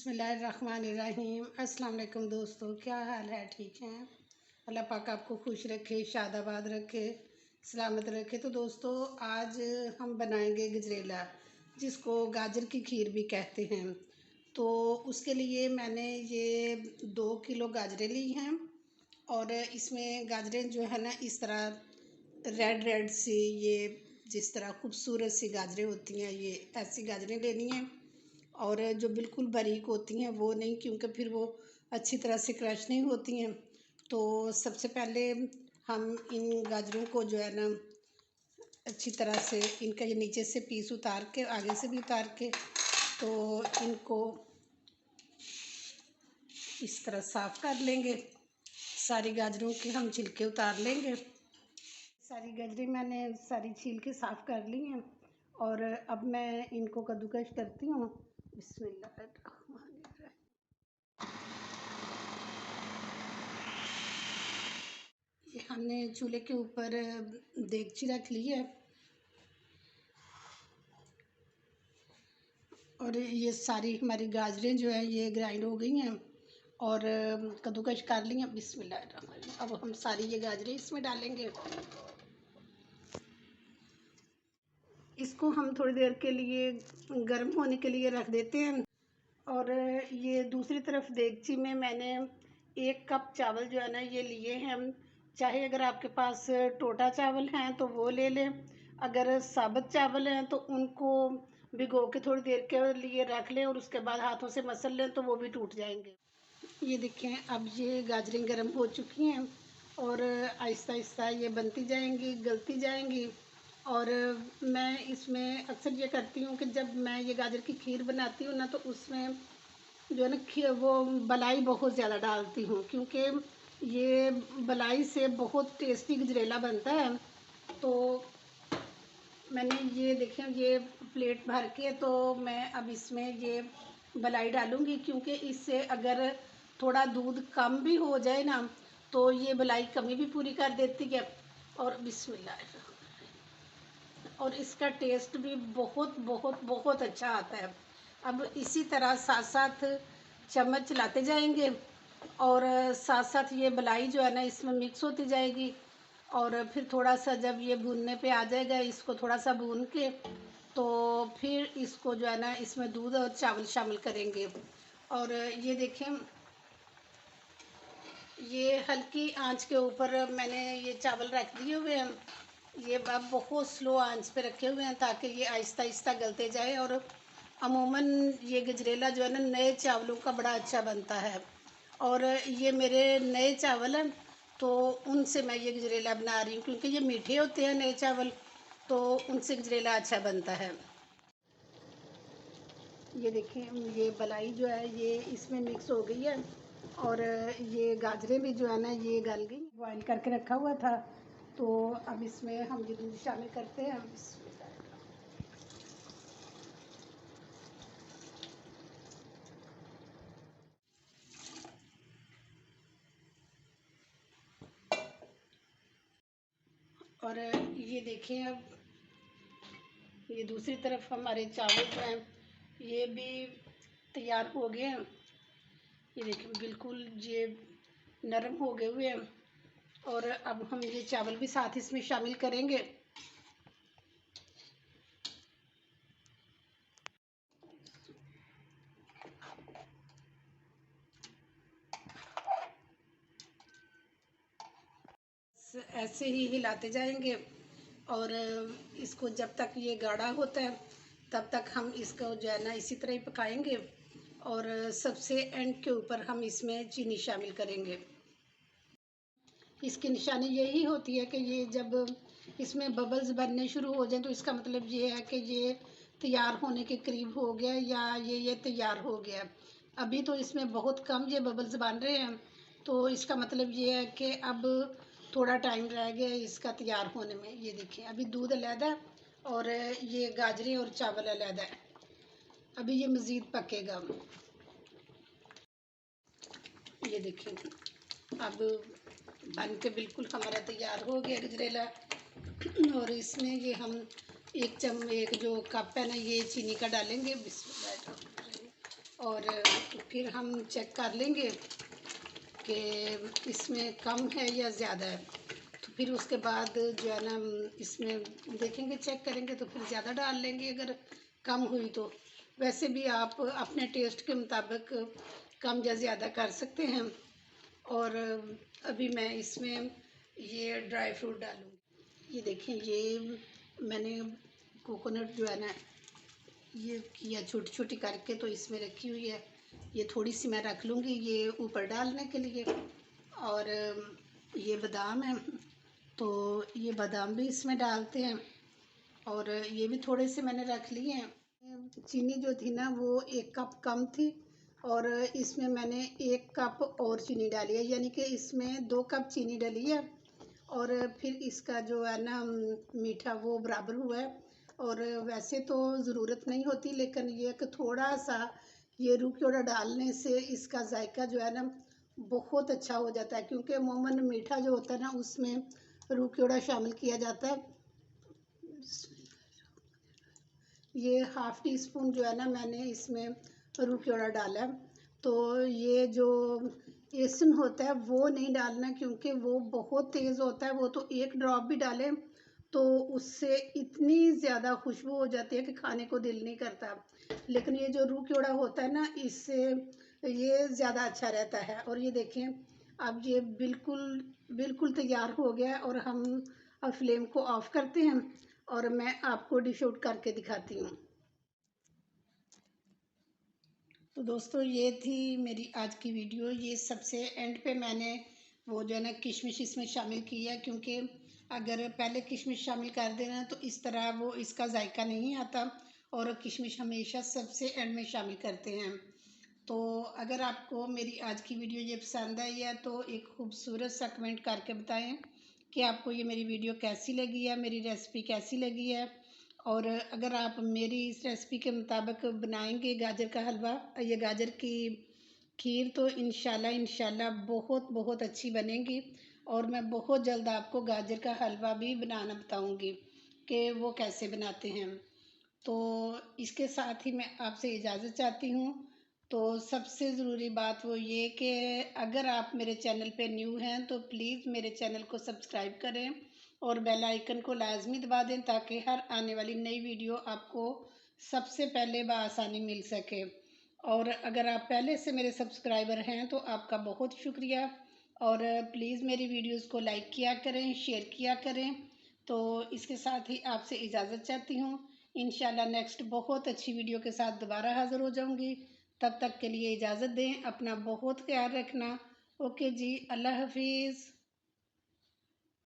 बिस्मिल्लाहिर्रहमानिर्रहीम। अस्सलाम वालेकुम दोस्तों, क्या हाल है? ठीक हैं? अल्लाह पाक आपको खुश रखे, शादाबाद रखे, सलामत रखे। तो दोस्तों, आज हम बनाएंगे गजरेला, जिसको गाजर की खीर भी कहते हैं। तो उसके लिए मैंने ये 2 किलो गाजरें ली हैं और इसमें गाजरें जो है ना, इस तरह रेड रेड सी, ये जिस तरह खूबसूरत सी गाजरें होती हैं, ये ऐसी गाजरें लेनी हैं। और जो बिल्कुल बारीक होती हैं वो नहीं, क्योंकि फिर वो अच्छी तरह से क्रश नहीं होती हैं। तो सबसे पहले हम इन गाजरों को जो है ना, अच्छी तरह से इनका ये नीचे से पीस उतार के, आगे से भी उतार के, तो इनको इस तरह साफ़ कर लेंगे। सारी गाजरों के हम छिलके उतार लेंगे। सारी गाजरें मैंने सारी छील के साफ़ कर ली हैं और अब मैं इनको कद्दूकस करती हूँ। बिस्मिल्लाहिर्रहमानिर्रहीम। ये हमने चूल्हे के ऊपर देगची रख ली है और ये सारी हमारी गाजरें जो है ये ग्राइंड हो गई हैं और कद्दूकस कर ली हैं। बिस्मिल्लाहिर्रहमानिर्रहीम। अब हम सारी ये गाजरें इसमें डालेंगे। इसको हम थोड़ी देर के लिए गर्म होने के लिए रख देते हैं। और ये दूसरी तरफ देगची में मैंने 1 कप चावल जो है ना ये लिए हैं। चाहे अगर आपके पास टोटा चावल हैं तो वो ले लें, अगर साबुत चावल हैं तो उनको भिगो के थोड़ी देर के लिए रख लें और उसके बाद हाथों से मसल लें तो वो भी टूट जाएंगे। ये देखें, अब ये गाजरें गर्म हो चुकी हैं और आहिस्ता आहिस्ता ये बनती जाएंगी, गलती जाएंगी। और मैं इसमें अक्सर ये करती हूँ कि जब मैं ये गाजर की खीर बनाती हूँ ना, तो उसमें जो है ना वो मलाई बहुत ज़्यादा डालती हूँ, क्योंकि ये मलाई से बहुत टेस्टी गजरेला बनता है। तो मैंने ये देखें, ये प्लेट भर के, तो मैं अब इसमें ये मलाई डालूँगी, क्योंकि इससे अगर थोड़ा दूध कम भी हो जाए ना तो ये मलाई कमी भी पूरी कर देती है। और बिस्मिल्लाह, और इसका टेस्ट भी बहुत बहुत बहुत अच्छा आता है। अब इसी तरह साथ साथ चम्मच चलाते जाएंगे और साथ साथ ये मलाई जो है ना इसमें मिक्स होती जाएगी। और फिर थोड़ा सा जब ये भूनने पे आ जाएगा, इसको थोड़ा सा भून के तो फिर इसको जो है ना इसमें दूध और चावल शामिल करेंगे। और ये देखें, ये हल्की आंच के ऊपर मैंने ये चावल रख दिए हुए हैं। ये अब बहुत स्लो आंच पे रखे हुए हैं ताकि ये आहिस्ता आहिस्ता गलते जाए। और अमूमन ये गजरेला जो है ना नए चावलों का बड़ा अच्छा बनता है। और ये मेरे नए चावल हैं तो उनसे मैं ये गजरेला बना रही हूँ, क्योंकि ये मीठे होते हैं नए चावल, तो उनसे गजरेला अच्छा बनता है। ये देखें, ये मलाई जो है ये इसमें मिक्स हो गई है और ये गाजरें भी जो है ना ये गल गई। बॉईल करके रखा हुआ था, तो अब इसमें हम ये दूध शामिल करते हैं। और ये देखें, अब ये दूसरी तरफ हमारे चावल जो हैं ये भी तैयार हो गए हैं। ये देखें, बिल्कुल ये नरम हो गए हुए हैं। और अब हम ये चावल भी साथ इसमें शामिल करेंगे। ऐसे ही हिलाते जाएंगे और इसको जब तक ये गाढ़ा होता है तब तक हम इसको जो है ना इसी तरह ही पकाएंगे। और सबसे एंड के ऊपर हम इसमें चीनी शामिल करेंगे। इसकी निशानी यही होती है कि ये जब इसमें बबल्स बनने शुरू हो जाए तो इसका मतलब ये है कि ये तैयार होने के करीब हो गया, या ये तैयार हो गया। अभी तो इसमें बहुत कम ये बबल्स बन रहे हैं, तो इसका मतलब ये है कि अब थोड़ा टाइम रह गया इसका तैयार होने में। ये देखिए, अभी दूध अलहदा और ये गाजरें और चावल अलहदा है। अभी ये मज़ीद पकेगा। ये देखें, अब बन के बिल्कुल हमारा तैयार हो गया गजरेला। और इसमें ये हम एक जो कप है ना ये चीनी का डालेंगे। बिस्मिल्लाह। और फिर हम चेक कर लेंगे कि इसमें कम है या ज़्यादा है। तो फिर उसके बाद जो है ना इसमें देखेंगे, चेक करेंगे तो फिर ज़्यादा डाल लेंगे अगर कम हुई तो। वैसे भी आप अपने टेस्ट के मुताबिक कम या ज़्यादा कर सकते हैं। और अभी मैं इसमें ये ड्राई फ्रूट डालूँगी। ये देखें, ये मैंने कोकोनट जो है ना ये किया छोटी छोटी करके, तो इसमें रखी हुई है। ये थोड़ी सी मैं रख लूँगी ये ऊपर डालने के लिए। और ये बादाम है, तो ये बादाम भी इसमें डालते हैं। और ये भी थोड़े से मैंने रख लिए हैं। चीनी जो थी ना वो 1 कप कम थी, और इसमें मैंने 1 कप और चीनी डाली है, यानी कि इसमें 2 कप चीनी डाली है। और फिर इसका जो है ना मीठा वो बराबर हुआ है। और वैसे तो ज़रूरत नहीं होती, लेकिन ये कि थोड़ा सा ये रूह डालने से इसका जायका जो है ना बहुत अच्छा हो जाता है, क्योंकि अमूमन मीठा जो होता है ना उसमें रूह शामिल किया जाता है। ये हाफ़ टी स्पून जो है ना मैंने इसमें रूह डाला है। तो ये जो एसन होता है वो नहीं डालना, क्योंकि वो बहुत तेज़ होता है। वो तो 1 ड्रॉप भी डालें तो उससे इतनी ज़्यादा खुशबू हो जाती है कि खाने को दिल नहीं करता। लेकिन ये जो रूह होता है ना इससे ये ज़्यादा अच्छा रहता है। और ये देखें, अब ये बिल्कुल बिल्कुल तैयार हो गया है। और हम अब फ्लेम को ऑफ़ करते हैं और मैं आपको डिश आउट करके दिखाती हूँ। तो दोस्तों, ये थी मेरी आज की वीडियो। ये सबसे एंड पे मैंने वो जो है ना किशमिश इसमें शामिल की है, क्योंकि अगर पहले किशमिश शामिल कर देना तो इस तरह वो इसका जायका नहीं आता। और किशमिश हमेशा सबसे एंड में शामिल करते हैं। तो अगर आपको मेरी आज की वीडियो ये पसंद आई है तो एक खूबसूरत सा कमेंट करके बताएं कि आपको ये मेरी वीडियो कैसी लगी है, मेरी रेसिपी कैसी लगी है। और अगर आप मेरी इस रेसिपी के मुताबिक बनाएंगे गाजर का हलवा, ये गाजर की खीर, तो इंशाल्लाह बहुत बहुत अच्छी बनेगी। और मैं बहुत जल्द आपको गाजर का हलवा भी बनाना बताऊंगी कि वो कैसे बनाते हैं। तो इसके साथ ही मैं आपसे इजाज़त चाहती हूँ। तो सबसे ज़रूरी बात वो ये कि अगर आप मेरे चैनल पे न्यू हैं तो प्लीज़ मेरे चैनल को सब्सक्राइब करें और बेल आइकन को लाजमी दबा दें, ताकि हर आने वाली नई वीडियो आपको सबसे पहले बआसानी मिल सके। और अगर आप पहले से मेरे सब्सक्राइबर हैं तो आपका बहुत शुक्रिया। और प्लीज़ मेरी वीडियोस को लाइक किया करें, शेयर किया करें। तो इसके साथ ही आपसे इजाज़त चाहती हूँ। इंशाल्लाह नेक्स्ट बहुत अच्छी वीडियो के साथ दोबारा हाज़िर हो जाऊँगी। तब तक के लिए इजाज़त दें, अपना बहुत ख्याल रखना। ओके जी, अल्लाह हाफिज़।